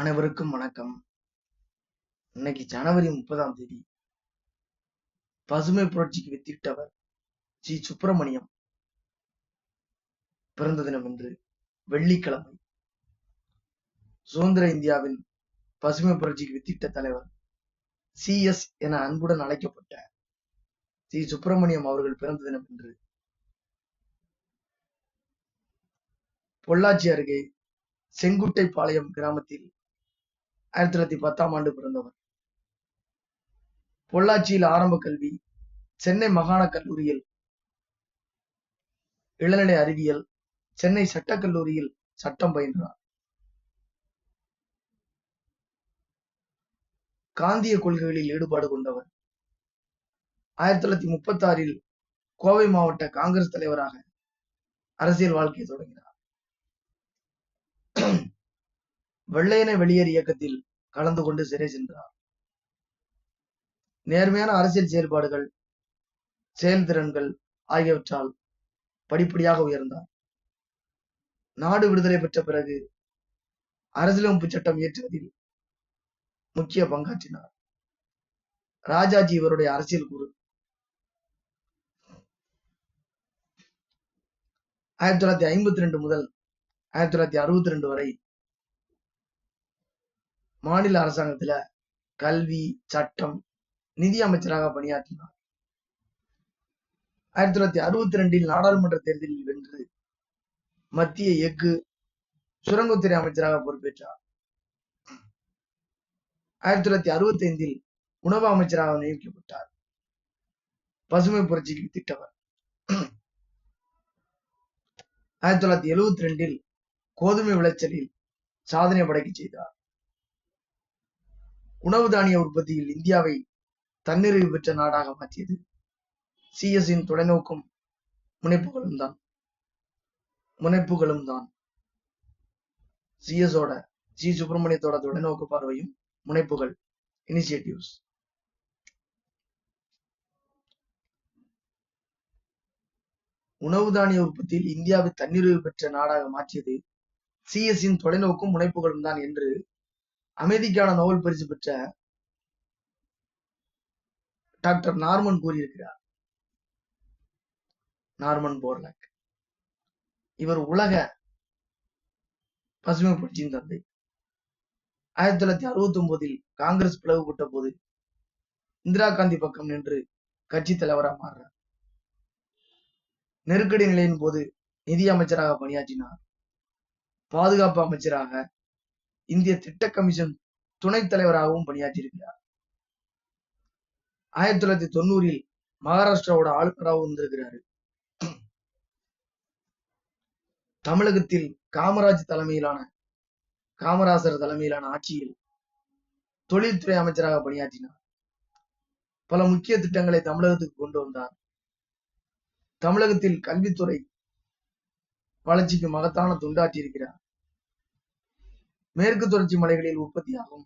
அனைவருக்கும் வணக்கம். இன்னைக்கு ஜனவரி 30ஆம் தேதி பசுமை புரட்சிக்கு வித்திட்டவர் ஜி சுப்பிரமணியம் பிறந்த தினம் என்று வெள்ளிக்கிழமை. சுதந்திர இந்தியாவின் பசுமை புரட்சிக்கு வித்திட்ட தலைவர் CS என அன்புடன் அழைக்கப்பட்ட ஜி சுப்பிரமணியம் அவர்கள் பிறந்த தினம் என்று பொள்ளாச்சி அருகே செங்குட்டைப்பாளையம் கிராமத்தில் 1910ஆம் ஆண்டு பிறந்தவர். பொள்ளாச்சியில் ஆரம்ப கல்வி, சென்னை மாகாண கல்லூரியில் இளநிலை அறிவியல், சென்னை சட்டக்கல்லூரியில் சட்டம் பயின்றார். காந்திய கொள்கைகளில் ஈடுபாடு கொண்டவர். 1936இல் கோவை மாவட்ட காங்கிரஸ் தலைவராக அரசியல் வாழ்க்கையை தொடங்கினார். வெள்ளையனே வெளியேறு இயக்கத்தில் கலந்து கொண்டு சிறை சென்றார். நேர்மையான அரசியல் செயல்பாடுகள், செயல்திறன்கள் ஆகியவற்றால் படிப்படியாக உயர்ந்தார். நாடு விடுதலை பெற்ற பிறகு அரசியலமைப்பு சட்டம் இயற்றுவதில் முக்கிய பங்காற்றினார். ராஜாஜி இவருடைய அரசியல் குரு. 1952 முதல் 1962 வரை மாநில அரசாங்கத்துல கல்வி, சட்டம், நிதி அமைச்சராக பணியாற்றினார். 1962இல் நாடாளுமன்ற தேர்தலில் வென்று மத்திய எஃகு சுரங்கத்துறை அமைச்சராக பொறுப்பேற்றார். 1965இல் உணவு அமைச்சராக நியமிக்கப்பட்டார். பசுமை புரட்சிக்கு வித்திட்டவர். 1972இல் கோதுமை விளைச்சலில் சாதனை படைக்க செய்தார். உணவு தானிய உற்பத்தியில் இந்தியாவை தன்னிறைவு பெற்ற நாடாக மாற்றியது CS-இன் தொலைநோக்கும் முனைப்புகளும் தான். CS-ஓட ஜி சுப்பிரமணியத்தோட தொலைநோக்கு பார்வையும் முனைப்புகள், இனிஷியேட்டிவ்ஸ். உணவு தானிய உற்பத்தியில் இந்தியாவை தன்னிறைவு பெற்ற நாடாக மாற்றியது CS-இன் தொலைநோக்கும் முனைப்புகளும் தான் என்று அமைதிக்கான நோபல் பரிசு பெற்ற டாக்டர் நார்மன் கூறியிருக்கிறார். Norman Borlaug. இவர் உலக பசுமை புரட்சியின் தந்தை. 1969இல் காங்கிரஸ் பிளவுபட்ட போது இந்திரா காந்தி பக்கம் நின்று கட்சி தலைவராக மாறுறார். நெருக்கடி நிலையின் போது நிதி அமைச்சராக பணியாற்றினார். பாதுகாப்பு அமைச்சராக, இந்திய திட்ட கமிஷன் துணைத் தலைவராகவும் பணியாற்றியிருக்கிறார். 1990இல் மகாராஷ்டிராவோட ஆளுநராகவும் இருந்திருக்கிறாரு. தமிழகத்தில் காமராசர் தலைமையிலான ஆட்சியில் தொழில்துறை அமைச்சராக பணியாற்றினார். பல முக்கிய திட்டங்களை தமிழகத்துக்கு கொண்டு வந்தார். தமிழகத்தில் கல்வித்துறை வளர்ச்சிக்கு மகத்தான தொண்டாற்றியிருக்கிறார். மேற்கு தொடர்ச்சி மலைகளில் உற்பத்தியாகும்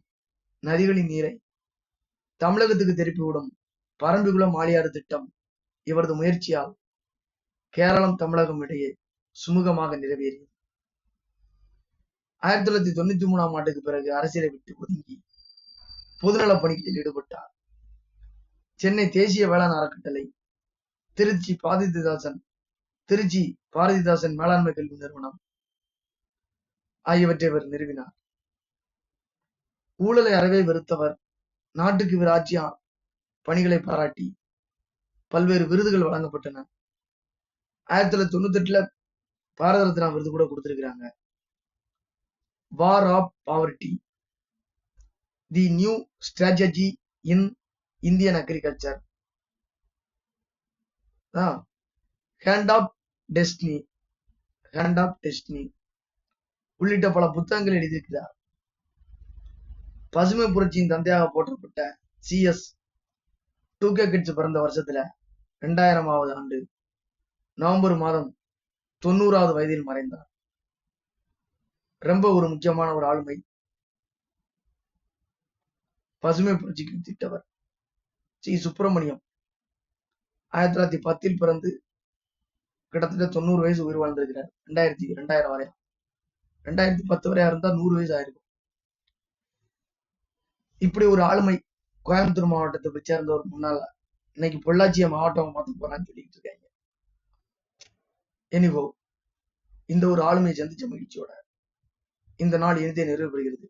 நதிகளின் நீரை தமிழகத்துக்கு திருப்பிவிடும் பரம்பிக்குளம் ஆழியாறு திட்டம் இவரது முயற்சியால் கேரளம், தமிழகம் இடையே சுமூகமாக நிறைவேறியது. 1993ஆம் ஆண்டுக்கு பிறகு அரசியலை விட்டு ஒதுங்கி பொதுநலப் பணிகளில் ஈடுபட்டார். சென்னை தேசிய வேளாண் அறக்கட்டளை, திருச்சி பாரதிதாசன் மேலாண்மை கல்வி நிறுவனம் ஆகியவற்றை இவர் நிறுவினார். ஊழலை அறவே வெறுத்தவர். நாட்டுக்கு இவர் ஆட்சி பணிகளை பாராட்டி பல்வேறு விருதுகள் வழங்கப்பட்டன. 1998ல பாரத ரத்னா விருது கூட கொடுத்திருக்கிறாங்க. War of poverty, the new strategy in Indian agriculture, hand of destiny உள்ளிட்ட பல புத்தகங்கள் எழுதியிருக்கிறார். பசுமை புரட்சியின் தந்தையாக போற்றப்பட்ட CS 2K கிட்ஸ் பிறந்த வருஷத்துல 2000ஆவது ஆண்டு நவம்பர் மாதம் 90வது வயதில் மறைந்தார். ரொம்ப ஒரு முக்கியமான ஒரு ஆளுமை. பசுமை புரட்சிக்கு வித்திட்டவர் ஜி சுப்பிரமணியம் 1910இல் பிறந்து கிட்டத்தட்ட 90 வயசு உயிர் வாழ்ந்திருக்கிறார். 2000 வரை, 2010 வரை இருந்தா 100 வயசு ஆயிருக்கும். இப்படி ஒரு ஆளுமை கோயம்புத்தூர் மாவட்டத்தை சேர்ந்த ஒரு முன்னாள் இன்னைக்கு பொள்ளாச்சியை மாவட்டம் மாத்த போறான்னு சொல்லிட்டு இருக்காங்க. எனிவோ இந்த ஒரு ஆளுமையை சந்திச்ச மகிழ்ச்சியோட இந்த நாள் இனிதே நிறைவு பெறுகிறது.